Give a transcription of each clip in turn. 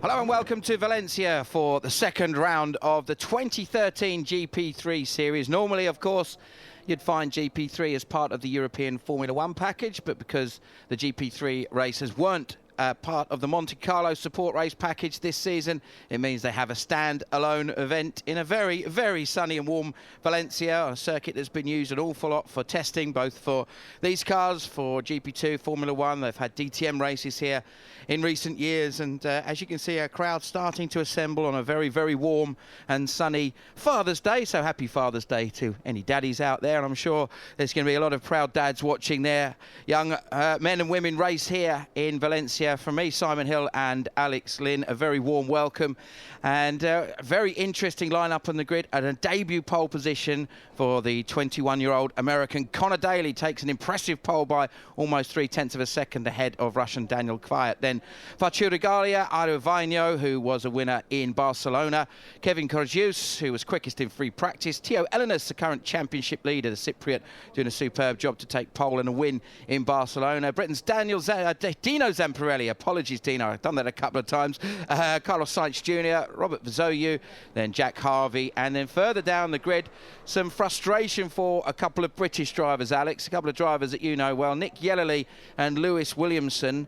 Hello and welcome to Valencia for the second round of the 2013 GP3 series. Normally, of course, you'd find GP3 as part of the European Formula One package, but because the GP3 races weren't part of the Monte Carlo support race package this season, it means they have a stand-alone event in a very, very sunny and warm Valencia, a circuit that's been used an awful lot for testing, both for these cars, for GP2, Formula One. They've had DTM races here in recent years, and as you can see, a crowd starting to assemble on a very, very warm and sunny Father's Day. So happy Father's Day to any daddies out there, and I'm sure there's going to be a lot of proud dads watching their young men and women race here in Valencia. From me, Simon Hill and Alex Lynn, a very warm welcome, and a very interesting lineup on the grid. At a debut pole position for the 21-year-old American, Connor Daly takes an impressive pole by almost 0.3 of a second ahead of Russian Daniel Kvyat. Then Regalia, Arevino, who was a winner in Barcelona, Kevin Korzius, who was quickest in free practice, Teo Elenis, the current championship leader, the Cypriot, doing a superb job to take pole and a win in Barcelona. Britain's Dino Zamparelli, apologies Dino, I've done that a couple of times, Carlos Sainz Jr., Robert Vazoyu, then Jack Harvey, and then further down the grid, some frustration for a couple of British drivers, Alex, a couple of drivers that you know well, Nick Yellerley and Lewis Williamson,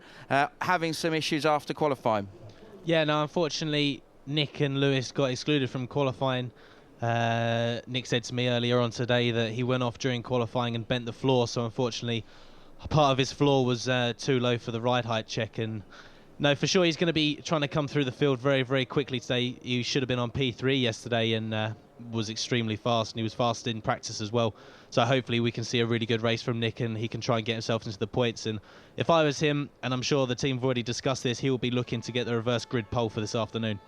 having some issues after qualifying. Yeah, no, unfortunately, Nick and Lewis got excluded from qualifying. Nick said to me earlier on today that he went off during qualifying and bent the floor, so unfortunately part of his floor was too low for the ride height check. And no, for sure he's going to be trying to come through the field very, very quickly today. He should have been on P3 yesterday and was extremely fast, and he was fast in practice as well. So hopefully we can see a really good race from Nick and he can try and get himself into the points. And if I was him, and I'm sure the team have already discussed this, he will be looking to get the reverse grid pole for this afternoon.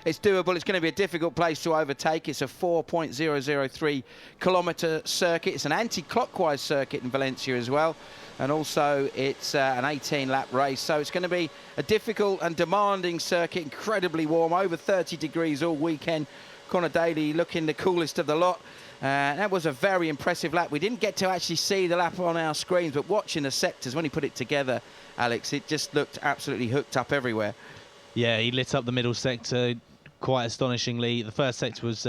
It's doable. It's going to be a difficult place to overtake. It's a 4.003 kilometre circuit. It's an anti-clockwise circuit in Valencia as well. And also it's an 18-lap race. So it's going to be a difficult and demanding circuit, incredibly warm, over 30 degrees all weekend. Connor Daly looking the coolest of the lot. That was a very impressive lap. We didn't get to actually see the lap on our screens, but watching the sectors, when he put it together, Alex, it just looked absolutely hooked up everywhere. Yeah, he lit up the middle sector quite astonishingly. The first sector was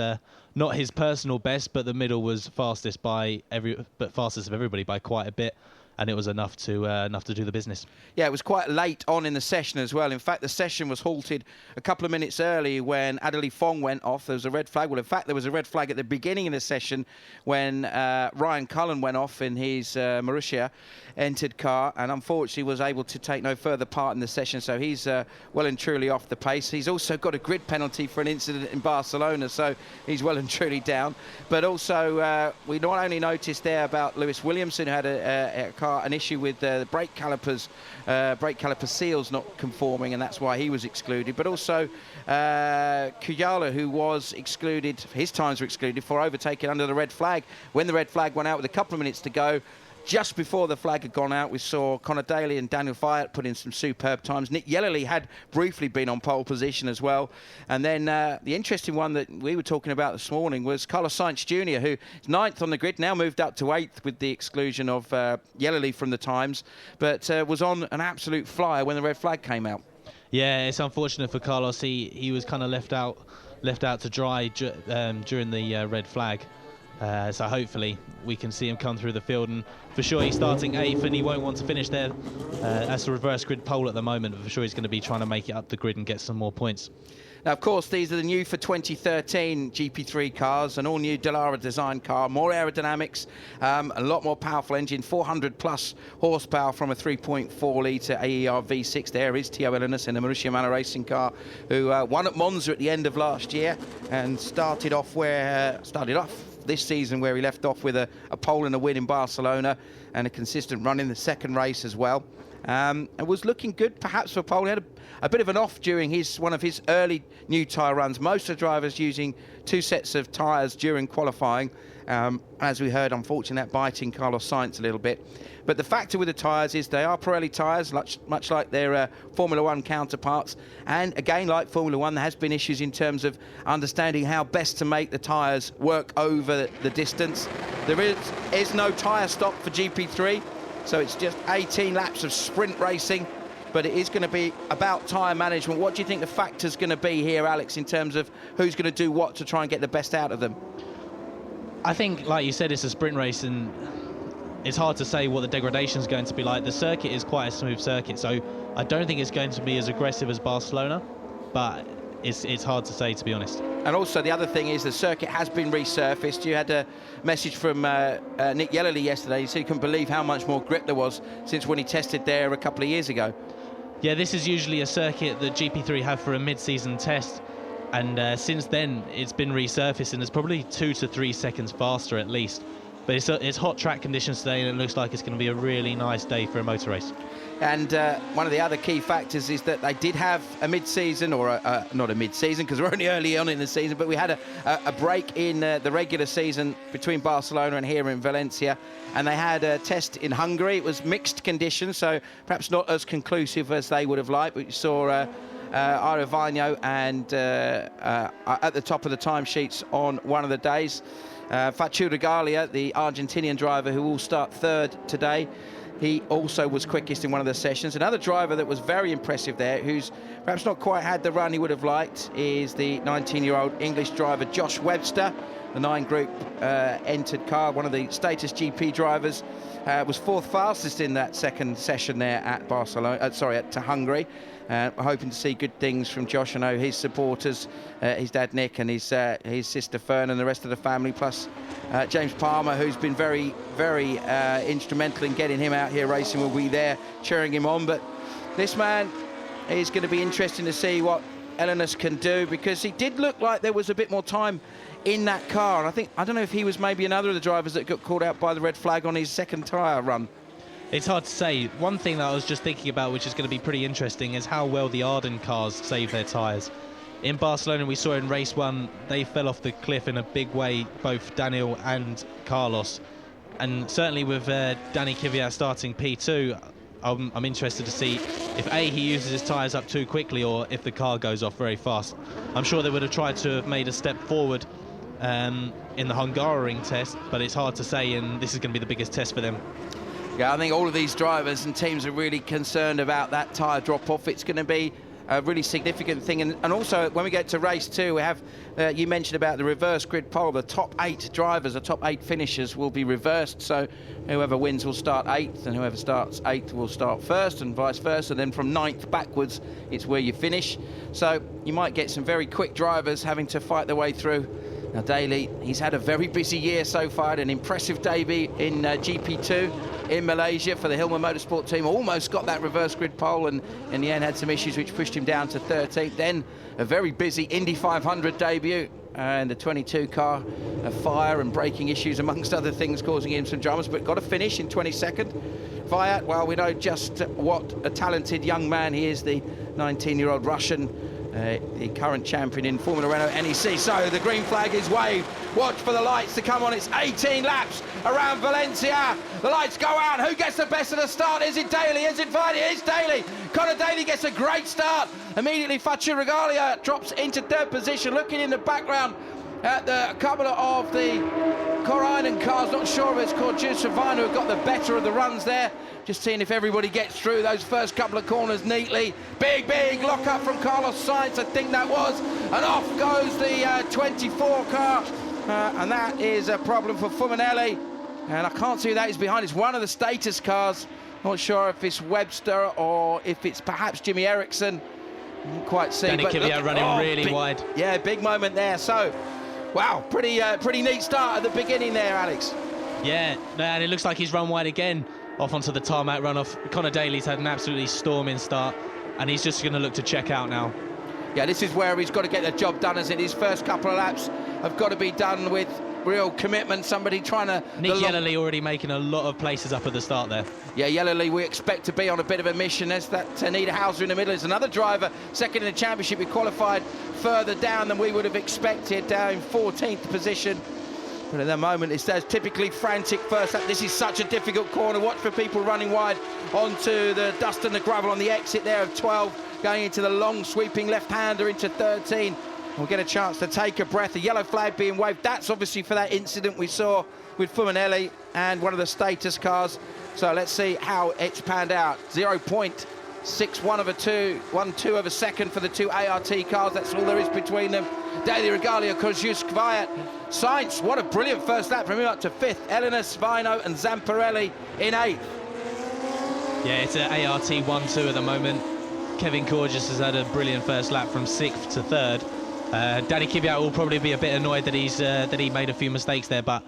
not his personal best, but the middle was fastest fastest of everybody by quite a bit, and it was enough to do the business. Yeah, it was quite late on in the session as well. In fact, the session was halted a couple of minutes early when Adderley Fong went off. There was a red flag. Well, in fact, there was a red flag at the beginning of the session when Ryan Cullen went off in his Marussia entered car, and unfortunately was able to take no further part in the session, so he's well and truly off the pace. He's also got a grid penalty for an incident in Barcelona, so he's well and truly down. But also we not only noticed there about Lewis Williamson, who had an issue with the brake caliper seals not conforming, and that's why he was excluded, but also Kuyala, who was excluded, his times were excluded for overtaking under the red flag. When the red flag went out with a couple of minutes to go, just before the flag had gone out, we saw Connor Daly and Daniel Kvyat put in some superb times. Nick Yellerley had briefly been on pole position as well. And then the interesting one that we were talking about this morning was Carlos Sainz Jr., who is 9th on the grid, now moved up to 8th with the exclusion of Yellerley from the times, but was on an absolute flyer when the red flag came out. Yeah, it's unfortunate for Carlos. He was kind of left out to dry during the red flag. So hopefully we can see him come through the field, and for sure he's starting 8th and he won't want to finish there as a reverse grid pole at the moment, but for sure he's going to be trying to make it up the grid and get some more points. Now, of course, these are the new for 2013 GP3 cars, an all-new Dallara design car, more aerodynamics, a lot more powerful engine, 400 plus horsepower from a 3.4 litre AER V6. There is Teo Elenis in the Marussia Manor racing car, who won at Monza at the end of last year and started off this season where he left off with a pole and a win in Barcelona and a consistent run in the second race as well. And was looking good perhaps for pole. He had a bit of an off during one of his early new tyre runs. Most of the drivers using 2 sets of tyres during qualifying. As we heard, unfortunately, that biting Carlos Sainz a little bit. But the factor with the tyres is they are Pirelli tyres, much like their Formula One counterparts. And again, like Formula One, there has been issues in terms of understanding how best to make the tyres work over the distance. There is no tyre stock for GP3, so it's just 18 laps of sprint racing. but it is going to be about tyre management. What do you think the factor's going to be here, Alex, in terms of who's going to do what to try and get the best out of them? I think, like you said, it's a sprint race, and it's hard to say what the degradation is going to be like. The circuit is quite a smooth circuit, so I don't think it's going to be as aggressive as Barcelona, but it's hard to say, to be honest. And also the other thing is the circuit has been resurfaced. You had a message from Nick Yellerly yesterday. He said he couldn't believe how much more grip there was since when he tested there a couple of years ago. Yeah, this is usually a circuit that GP3 have for a mid-season test, and since then it's been resurfaced, and it's probably 2 to 3 seconds faster at least. But it's hot track conditions today, and it looks like it's going to be a really nice day for a motor race. And one of the other key factors is that they did have a mid-season, or not a mid-season because we're only early on in the season, but we had a break in the regular season between Barcelona and here in Valencia, and they had a test in Hungary. It was mixed conditions, so perhaps not as conclusive as they would have liked, but you saw Arevano and at the top of the timesheets on one of the days. Facu Regalia, the Argentinian driver who will start third today, he also was quickest in one of the sessions. Another driver that was very impressive there, who's perhaps not quite had the run he would have liked, is the 19-year-old English driver Josh Webster. The 9 Group entered car, one of the status GP drivers, was 4th fastest in that second session there at to Hungary. We're hoping to see good things from Josh. I know his supporters, his dad Nick and his sister Fern and the rest of the family, plus James Palmer, who's been very, very instrumental in getting him out here racing, will be there cheering him on. But this man is going to be interesting to see what Elenis can do, because he did look like there was a bit more time in that car. And I don't know if he was maybe another of the drivers that got called out by the red flag on his second tyre run. It's hard to say. One thing that I was just thinking about, which is going to be pretty interesting, is how well the Arden cars save their tyres. In Barcelona, we saw in race 1, they fell off the cliff in a big way, both Daniel and Carlos. And certainly with Danny Kvyat starting P2, I'm interested to see if A, he uses his tyres up too quickly, or if the car goes off very fast. I'm sure they would have tried to have made a step forward in the Hungaroring test, but it's hard to say, and this is going to be the biggest test for them. Yeah, I think all of these drivers and teams are really concerned about that tyre drop-off. It's going to be a really significant thing. And also, when we get to race 2, we have, you mentioned about the reverse grid pole. The top 8 drivers, the top 8 finishers will be reversed. So whoever wins will start 8th, and whoever starts 8th will start 1st, and vice versa. Then from 9th backwards, it's where you finish. So you might get some very quick drivers having to fight their way through. Now, Daly, he's had a very busy year so far, an impressive debut in GP2 in Malaysia for the Hillman Motorsport team. Almost got that reverse grid pole, and in the end had some issues which pushed him down to 13th. Then a very busy Indy 500 debut, and the 22 car, a fire and braking issues amongst other things causing him some dramas, but got a finish in 22nd. Kvyat, well, we know just what a talented young man he is, the 19-year-old Russian, the current champion in Formula Renault NEC. So the green flag is waved. Watch for the lights to come on. It's 18 laps around Valencia. The lights go out. Who gets the best of the start? Is it Daly? Is it Vardy? It's Daly. Conor Daly gets a great start. Immediately, Facu Regalia drops into 3rd position. Looking in the background at the couple of the Corinen cars. Not sure if it's called Giuseppino who got the better of the runs there. Just seeing if everybody gets through those first couple of corners neatly. Big lock up from Carlos Sainz, I think that was. And off goes the 24 car. And that is a problem for Fuminelli. And I can't see who that is behind. It's one of the status cars. Not sure if it's Webster or if it's perhaps Jimmy Eriksson. Can't quite see. Danny Kvyat running really wide. Yeah, big moment there. So, wow, pretty neat start at the beginning there, Alex. Yeah, and it looks like he's run wide again off onto the tarmac runoff. Conor Daly's had an absolutely storming start, and he's just going to look to check out now. Yeah, this is where he's got to get the job done, as in his first couple of laps have got to be done with real commitment. Somebody trying to... Nick Yellerly already making a lot of places up at the start there. Yeah, Yellerly we expect to be on a bit of a mission. There's that Anita Hauser in the middle. There's another driver, second in the championship. He qualified further down than we would have expected, down in 14th position. But at the moment, it says typically frantic first lap. This is such a difficult corner. Watch for people running wide onto the dust and the gravel on the exit there of 12, going into the long sweeping left-hander into 13. We'll get a chance to take a breath. A yellow flag being waved. That's obviously for that incident we saw with Fuminelli and one of the status cars. So let's see how it's panned out. 0 point 1.2 of a second for the two ART cars. That's all there is between them. Daly Regalia, Kozjusk, Kvyat, Sainz. What a brilliant first lap from him up to 5th. Elena, Svino and Zamparelli in 8th. Yeah, it's an ART 1-2 at the moment. Kevin Korges has had a brilliant first lap from 6th to 3rd. Danny Kvyat will probably be a bit annoyed that he made a few mistakes there, but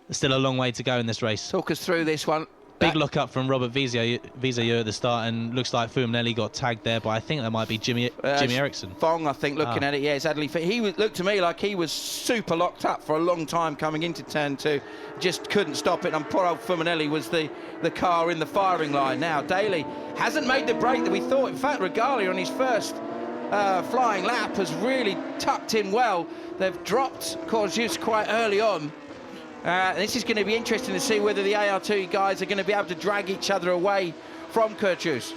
there's still a long way to go in this race. Talk us through this one. Big look up from Robert Vizio at the start, and looks like Fuminelli got tagged there, but I think that might be Jimmy Eriksson. Fong, I think, looking at it, yeah, it's Adley. He looked to me like he was super locked up for a long time coming into turn 2. Just couldn't stop it, and poor old Fuminelli was the car in the firing line. Now, Daly hasn't made the break that we thought. In fact, Regalia on his first flying lap has really tucked in well. They've dropped Kozjusk quite early on. This is going to be interesting to see whether the AR2 guys are going to be able to drag each other away from Kozjusk.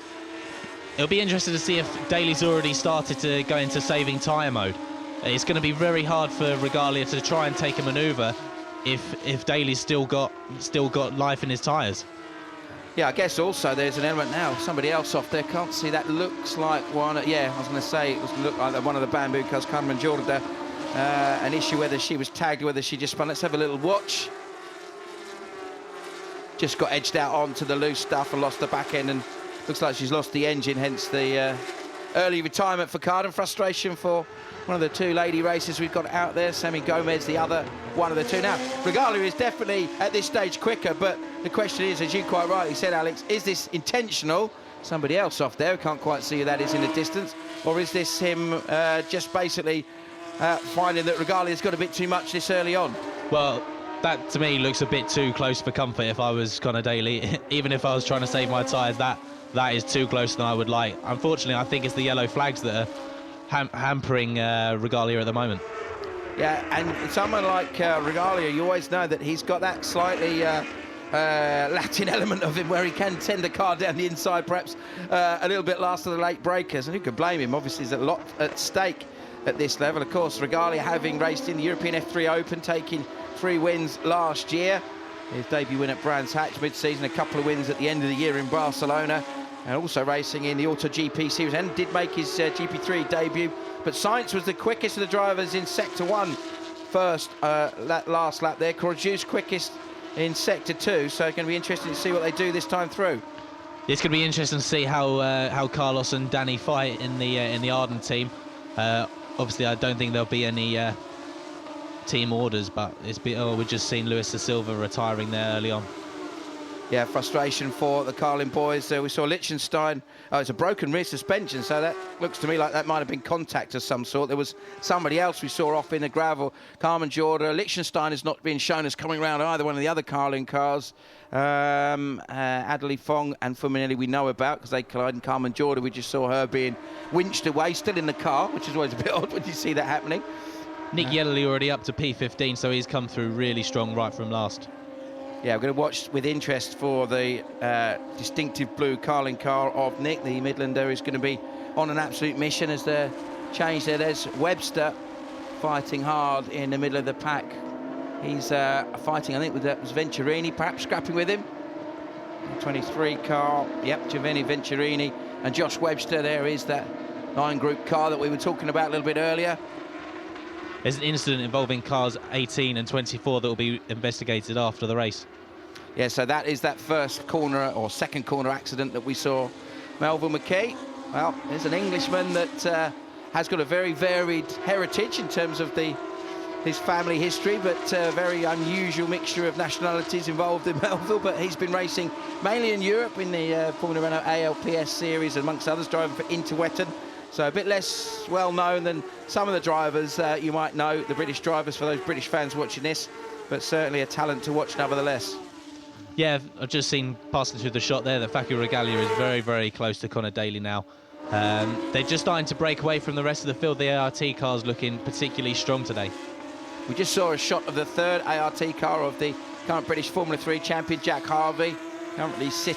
It'll be interesting to see if Daly's already started to go into saving tyre mode. It's going to be very hard for Regalia to try and take a manoeuvre if Daly's still got life in his tyres. Yeah, I guess also there's an element now. Somebody else off there, can't see. That looks like one. Yeah, I was going to say it was going to look like one of the Bamboo cars, Carmen Jordan there. An issue whether she was tagged, whether she just spun. Let's have a little watch. Just got edged out onto the loose stuff and lost the back end, and looks like she's lost the engine, hence the early retirement for Carden. Frustration for one of the two lady racers we've got out there. Sammy Gomez, the other one of the two. Now, Regalia is definitely at this stage quicker, but the question is, as you quite rightly said, Alex, is this intentional? Somebody else off there, can't quite see who that is in the distance, or is this him just basically finding that Regalia's got a bit too much this early on? Well, that to me looks a bit too close for comfort if I was Connor Daly. Even if I was trying to save my tyres, that is too close than I would like. Unfortunately, I think it's the yellow flags that are hampering Regalia at the moment. Yeah, and someone like Regalia, you always know that he's got that slightly Latin element of him where he can tend the car down the inside, perhaps a little bit last of the late breakers, and who could blame him? Obviously, there's a lot at stake at this level. Of course, Regalia having raced in the European F3 Open, taking 3 wins last year. His debut win at Brands Hatch mid-season, a couple of wins at the end of the year in Barcelona, and also racing in the Auto GP series, and did make his GP3 debut. But Sainz was the quickest of the drivers in Sector 1 first, last lap there. Kozjusk quickest in Sector 2, so it's going to be interesting to see what they do this time through. It's going to be interesting to see how Carlos and Danny fight in the Arden team. Obviously, I don't think there'll be any team orders, but we've just seen Luis da Silva retiring there early on. Yeah, frustration for the Carlin boys. We saw Liechtenstein. Oh, it's a broken rear suspension, so that looks to me like that might have been contact of some sort. There was somebody else we saw off in the gravel. Carmen Jorda. Liechtenstein has not been shown as coming around either one of the other Carlin cars. Adley Fong and Fuminelli we know about because they collided. In Carmen Jorda, we just saw her being winched away, still in the car, which is always a bit odd when you see that happening. Nick Yellerly already up to P15, so he's come through really strong right from last. Yeah, we're going to watch with interest for the distinctive blue Carlin car of Nick. The Midlander is going to be on an absolute mission as they're changed there. There's Webster fighting hard in the middle of the pack. He's fighting, I think, that was Venturini, perhaps scrapping with him. 23 car, yep, Giovanni Venturini and Josh Webster. There is that 9-group car that we were talking about a little bit earlier. There's an incident involving cars 18 and 24 that will be investigated after the race. Yeah, so that is that first corner or second corner accident that we saw. Melville McKay, well, there's an Englishman that has got a very varied heritage in terms of his family history, but a very unusual mixture of nationalities involved in Melville. But he's been racing mainly in Europe in the Formula Renault ALPS series, amongst others, driving for Interwetten. So a bit less well-known than some of the drivers you might know, the British drivers, for those British fans watching this, but certainly a talent to watch nevertheless. Yeah, I've just seen, passing through the shot there, that Fakir Regalia is very, very close to Connor Daly now. They're just starting to break away from the rest of the field. The ART car's looking particularly strong today. We just saw a shot of the third ART car of the current British Formula 3 champion, Jack Harvey, currently sitting